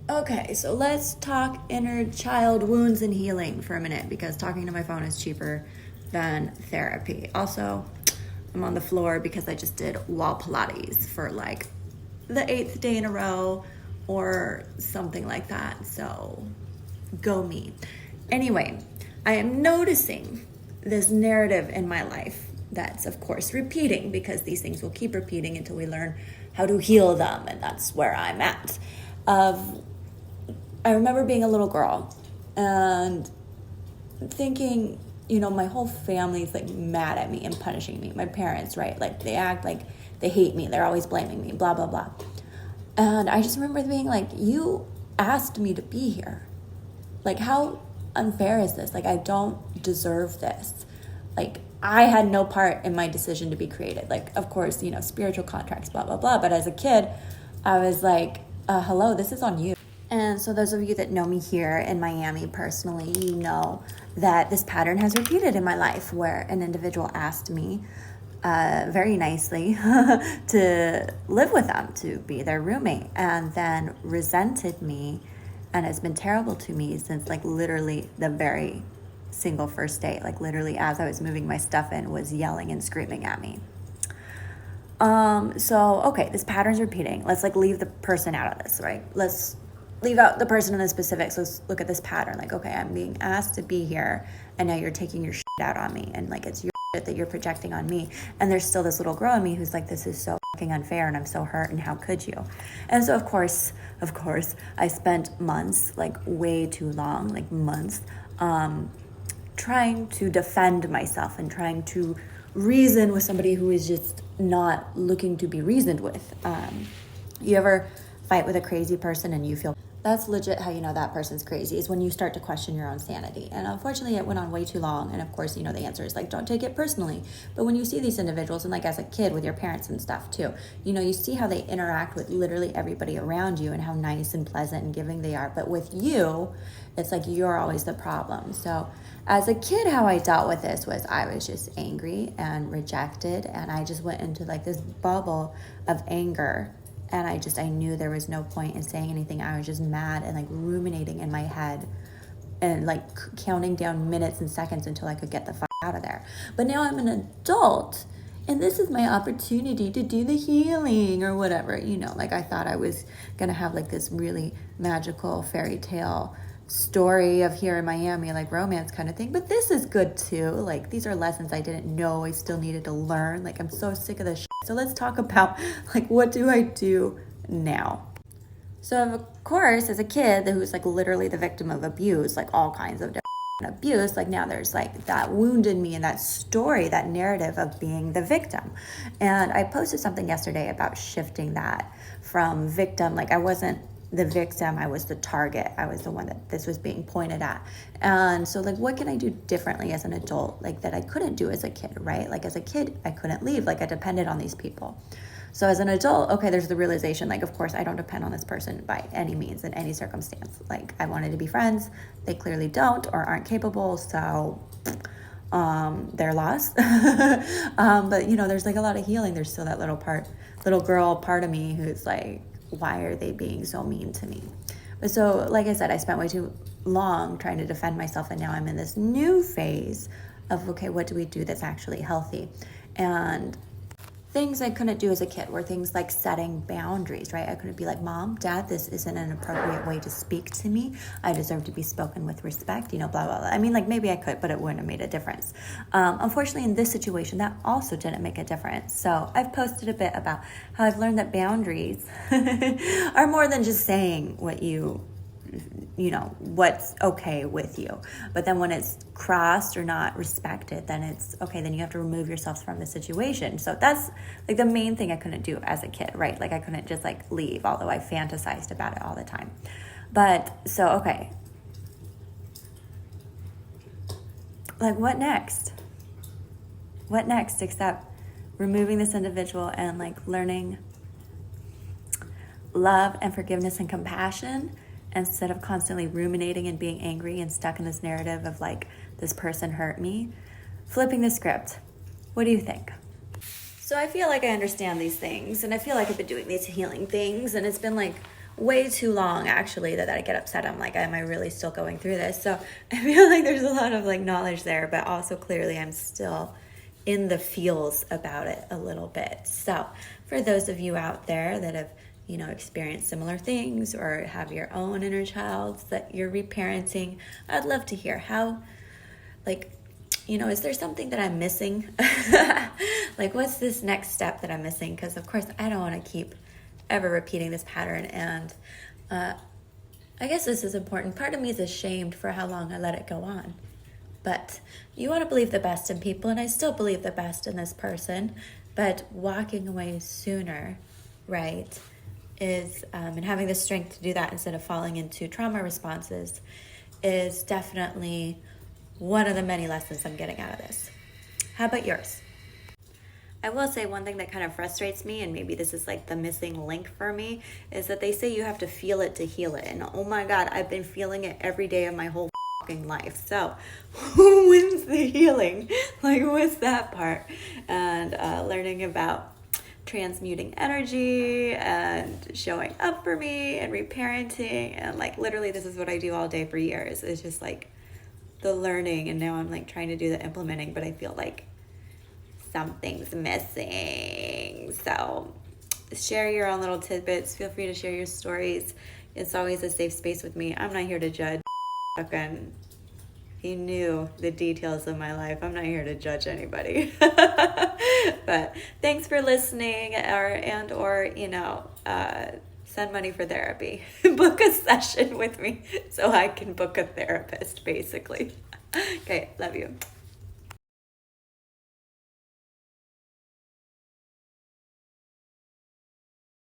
Okay, so let's talk inner child wounds and healing for a minute because talking to my phone is cheaper than therapy. Also, I'm on the floor because I just did wall Pilates for like the 8th day in a row or something like that. So go me. Anyway, I am noticing this narrative in my life that's, of course, repeating because these things will keep repeating until we learn how to heal them. And that's where I'm at. I remember being a little girl and thinking, my whole family's like mad at me and punishing me. My parents, right? Like they act like they hate me. They're always blaming me, blah, blah, blah. And I just remember being like, you asked me to be here. Like, how unfair is this? Like, I don't deserve this. Like, I had no part in my decision to be created. Like, of course, spiritual contracts, blah, blah, blah. But as a kid, I was like, hello, this is on you. And so those of you that know me here in Miami personally, you know that this pattern has repeated in my life where an individual asked me very nicely to live with them, to be their roommate, and then resented me and has been terrible to me since like literally the very single first date. Like literally as I was moving my stuff in was yelling and screaming at me. Okay, this pattern's repeating. Let's like leave the person out of this, right? Let's leave out the person in the specifics. Let's look at this pattern. Like, okay, I'm being asked to be here and now you're taking your shit out on me. And like, it's your shit that you're projecting on me. And there's still this little girl in me who's like, this is so fucking unfair and I'm so hurt and how could you? And so of course, I spent months, like way too long, like months, trying to defend myself and trying to reason with somebody who is just not looking to be reasoned with. You ever fight with a crazy person and you feel that's legit how you know that person's crazy is when you start to question your own sanity. And unfortunately it went on way too long. And of course, the answer is like, don't take it personally. But when you see these individuals and like as a kid with your parents and stuff too, you see how they interact with literally everybody around you and how nice and pleasant and giving they are. But with you, it's like you're always the problem. So as a kid, how I dealt with this was I was just angry and rejected. And I just went into like this bubble of anger. And I knew there was no point in saying anything. I was just mad and like ruminating in my head and like counting down minutes and seconds until I could get the fuck out of there. But now I'm an adult and this is my opportunity to do the healing or whatever, like I thought I was going to have like this really magical fairy tale story of here in Miami, like romance kind of thing. But this is good too. Like these are lessons I didn't know I still needed to learn. Like I'm so sick of this shit. So let's talk about like, what do I do now? So of course, as a kid who's like literally the victim of abuse, like all kinds of different abuse, like now there's like that wound in me and that story, that narrative of being the victim. And I posted something yesterday about shifting that from victim, like I wasn't the victim, I was the target. I was the one that this was being pointed at. And so like, what can I do differently as an adult, like that I couldn't do as a kid, right? Like as a kid, I couldn't leave, like I depended on these people. So as an adult, okay, there's the realization, like, of course, I don't depend on this person by any means in any circumstance. Like I wanted to be friends. They clearly don't or aren't capable. So they're lost. But there's like a lot of healing. There's still that little girl part of me who's like, why are they being so mean to me? But so, like I said, I spent way too long trying to defend myself. And now I'm in this new phase of, okay, what do we do that's actually healthy? And things I couldn't do as a kid were things like setting boundaries, right? I couldn't be like, Mom, Dad, this isn't an appropriate way to speak to me. I deserve to be spoken with respect, blah, blah, blah. I mean, like maybe I could, but it wouldn't have made a difference. Unfortunately, in this situation, that also didn't make a difference. So I've posted a bit about how I've learned that boundaries are more than just saying what's okay with you. But then when it's crossed or not respected, then it's okay, then you have to remove yourself from the situation. So that's like the main thing I couldn't do as a kid, right? Like I couldn't just like leave, although I fantasized about it all the time. But so, okay. Like what next? What next except removing this individual and like learning love and forgiveness and compassion instead of constantly ruminating and being angry and stuck in this narrative of like, this person hurt me, flipping the script. What do you think? So I feel like I understand these things and I feel like I've been doing these healing things and it's been like way too long, actually, that I get upset. I'm like, am I really still going through this? So I feel like there's a lot of like knowledge there, but also clearly I'm still in the feels about it a little bit. So for those of you out there that have, you know, experienced similar things or have your own inner child that you're reparenting, I'd love to hear how, like, you know, is there something that I'm missing? Like, what's this next step that I'm missing? Because of course I don't want to keep ever repeating this pattern. And I guess this is important. Part of me is ashamed for how long I let it go on. But you want to believe the best in people, and I still believe the best in this person. But walking away sooner, right, is, and having the strength to do that instead of falling into trauma responses is definitely one of the many lessons I'm getting out of this. How about yours? I will say one thing that kind of frustrates me, and maybe this is like the missing link for me, is that they say you have to feel it to heal it. And oh my God, I've been feeling it every day of my whole fucking life. So who wins the healing? Like, what's that part? And learning about transmuting energy and showing up for me and reparenting. And like, literally, this is what I do all day for years. It's just like the learning. And now I'm like trying to do the implementing, but I feel like something's missing. So share your own little tidbits. Feel free to share your stories. It's always a safe space with me. I'm not here to judge. Fucking, he knew the details of my life. I'm not here to judge anybody. But thanks for listening, or you know, send money for therapy. Book a session with me so I can book a therapist, basically. Okay, love you.